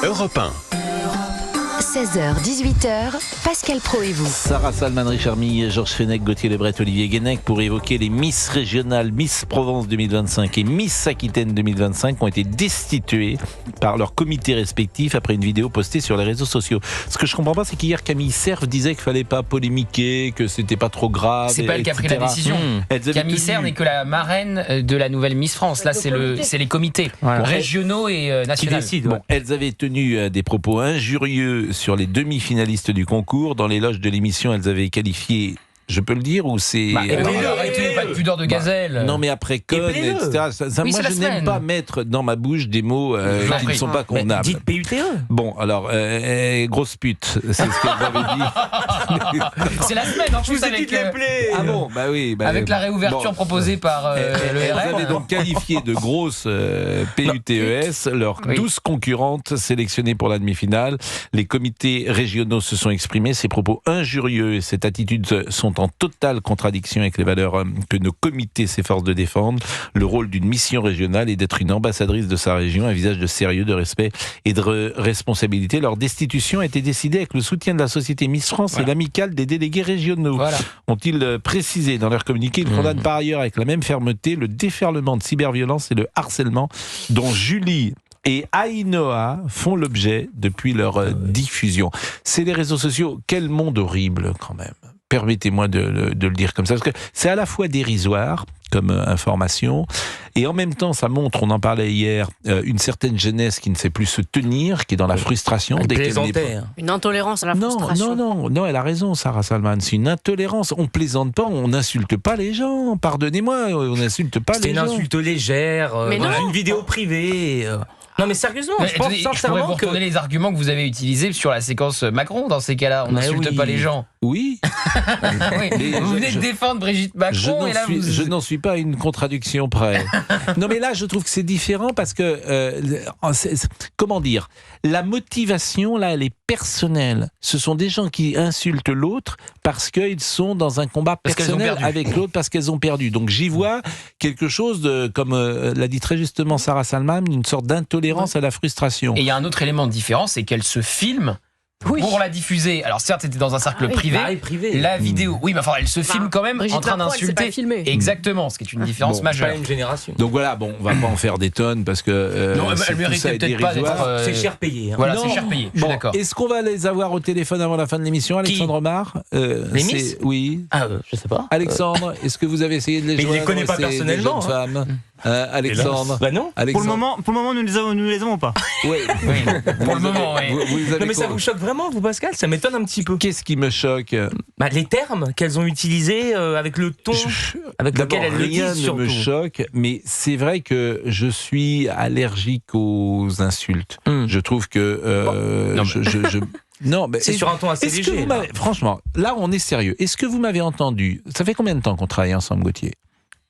Europe 1. 16h, 18h, Pascal Praud et vous. Sarah Salman, Richard Mille, Georges Fenech, Gauthier Lebret, Olivier Guénec pour évoquer les Miss régionales, Miss Provence 2025 et Miss Aquitaine 2025 ont été destituées par leurs comités respectifs après une vidéo postée sur les réseaux sociaux. Ce que je comprends pas, c'est qu'hier Camille Cerf disait qu'il fallait pas polémiquer, que c'était pas trop grave. C'est pas elle qui a pris la décision. Camille Cerf n'est que la marraine de la nouvelle Miss France. Là, c'est les comités régionaux et nationaux. Bon, elles avaient tenu des propos injurieux sur les demi-finalistes du concours. Dans l'éloge de l'émission, elles avaient qualifié, je peux le dire, ou c'est... Arrêtez, pas de pudeur de gazelle. Non, mais après conne, etc. Oui, moi, je n'aime pas mettre dans ma bouche des mots qui ne sont pas convenables. Dites PUTE. Bon, alors, grosse pute, c'est ce qu'elles avaient dit. C'est la semaine, en plus, avec... Ah bon, bah oui. Avec la réouverture proposée par le Elles RN. avaient donc qualifié de grosses PUTES leurs 12 concurrentes sélectionnées pour la demi-finale. Les comités régionaux se sont exprimés. Ces propos injurieux et cette attitude sont en totale contradiction avec les valeurs que nos comités s'efforcent de défendre. Le rôle d'une mission régionale est d'être une ambassadrice de sa région, un visage de sérieux, de respect et de responsabilité. Leur destitution a été décidée avec le soutien de la société Miss France et l'amicale des délégués régionaux. Ont-ils précisé dans leur communiqué. Ils condamnent par ailleurs avec la même fermeté le déferlement de cyberviolence et le harcèlement dont Julie et Aïnoa font l'objet depuis leur diffusion. C'est les réseaux sociaux. Quel monde horrible quand même. Permettez-moi de le dire comme ça, parce que c'est à la fois dérisoire comme information, et en même temps ça montre, on en parlait hier, une certaine jeunesse qui ne sait plus se tenir, qui est dans la frustration. Une intolérance à la frustration. Non, elle a raison, Sarah Salman, c'est une intolérance. On plaisante pas, on n'insulte pas les gens, pardonnez-moi, on n'insulte pas les gens. C'est une insulte légère, dans une vidéo privée... Non mais sérieusement, je pense sincèrement je pourrais vous retourner les arguments que vous avez utilisés sur la séquence Macron dans ces cas-là. On n'insulte pas les gens. Oui. Vous venez de défendre Brigitte Macron et là je n'en suis pas à une contradiction près. Non mais là je trouve que c'est différent parce que comment dire, la motivation là elle est personnelle. Ce sont des gens qui insultent l'autre parce qu'ils sont dans un combat personnel avec l'autre parce qu'elles ont perdu. Donc j'y vois quelque chose de, comme l'a dit très justement Sarah Salman, une sorte d'intolérance à la frustration. Et il y a un autre élément de différence, c'est qu'elle se filme pour la diffuser. Alors certes, c'était dans un cercle privé. La vidéo, oui, mais enfin, elle se filme quand même en train d'insulter. Exactement, ce qui est une différence majeure. Pas une génération. Donc voilà, bon, on va pas en faire des tonnes parce que non, elle méritait peut-être pas d'être. C'est cher payé. Voilà, c'est cher payé. Je suis d'accord. Est-ce qu'on va les avoir au téléphone avant la fin de l'émission, Alexandre Mar? Les Miss? Oui. Je sais pas. Alexandre, est-ce que vous avez essayé de les joindre? Mais il les connaît pas personnellement. Femmes. Alexandre. Bah non. Alexandre. Pour le moment, nous les avons pas. Oui. Pour le moment, oui. Non mais ça vous choque vraiment, vous Pascal? Ça m'étonne un petit peu. Qu'est-ce qui me choque? Les termes qu'elles ont utilisés avec le ton avec lequel elles le disent. Rien ne me choque, mais c'est vrai que je suis allergique aux insultes. Je trouve que non, mais c'est sur un ton assez léger. Franchement, là on est sérieux. Est-ce que vous m'avez entendu? Ça fait combien de temps qu'on travaille ensemble, Gauthier?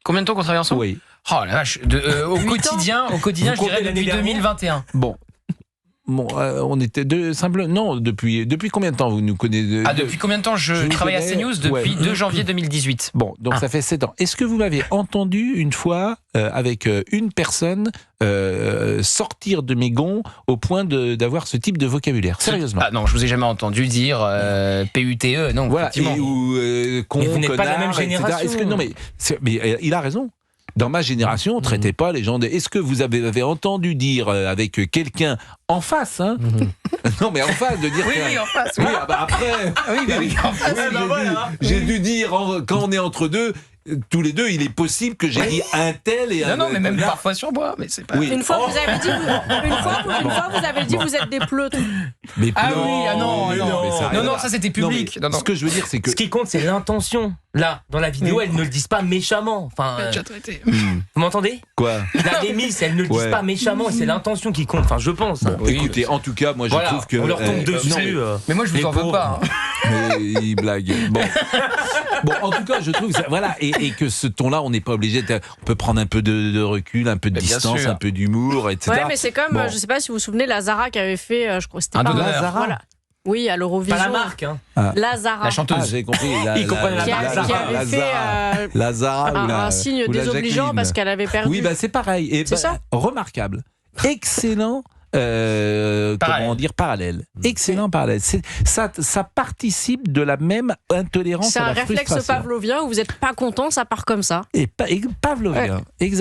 Combien de temps qu'on travaille ensemble? Oui. Oh la vache, au quotidien, je dirais depuis 2021. Bon, on était non, depuis combien de temps vous nous connaissez? Depuis combien de temps je travaille à CNews? Depuis 2 janvier 2018. Bon, donc ça fait 7 ans. Est-ce que vous m'avez entendu une fois avec une personne sortir de mes gonds au point d'avoir ce type de vocabulaire? Sérieusement? Non, je vous ai jamais entendu dire PUTE, non. Voilà, ou con, vous n'êtes pas de la même etc. génération. Mais il a raison. Dans ma génération, on ne traitait pas les gens de... Est-ce que vous avez entendu dire avec quelqu'un en face, hein? Non, mais en face, de dire... Oui, en face. Oui, après... Oui, en face. J'ai dû dire, quand on est entre deux... Tous les deux, il est possible que j'ai dit un tel et un... Non, mais même parfois sur moi, mais c'est pas... Une fois, vous avez dit, vous avez dit, vous êtes des pleutres. Mais non, ça c'était public. Non, ce que je veux dire, c'est que... Ce qui compte, c'est l'intention. Là, dans la vidéo, elles ne le disent pas méchamment. Enfin, vous m'entendez? Quoi? Là, les Miss, elles ne le disent pas méchamment, et c'est l'intention qui compte. Enfin, je pense. Bon, écoutez, en tout cas, moi, je trouve que... On leur tombe dessus. Mais moi, je vous en veux pas. Mais il blague. Bon, en tout cas, je trouve que voilà, et que ce ton-là, on n'est pas obligé. On peut prendre un peu de recul, un peu de distance, un peu d'humour, etc. Ouais, mais c'est comme, je sais pas si vous vous souvenez, Lazara qui avait fait, je crois que c'était un pas Lazara. Voilà. Oui, à l'Eurovision. Pas la marque, hein. Lazara. La chanteuse. J'ai compris. Ils comprennent la marque. Qui avait fait Lazara un signe désobligeant parce qu'elle avait perdu. Oui, c'est pareil. Et c'est ça. Remarquable. Excellent comment dire, parallèle. Excellent parallèle. Ça participe de la même intolérance à la frustration. C'est un réflexe pavlovien où vous n'êtes pas content, ça part comme ça. Et pavlovien, exactement.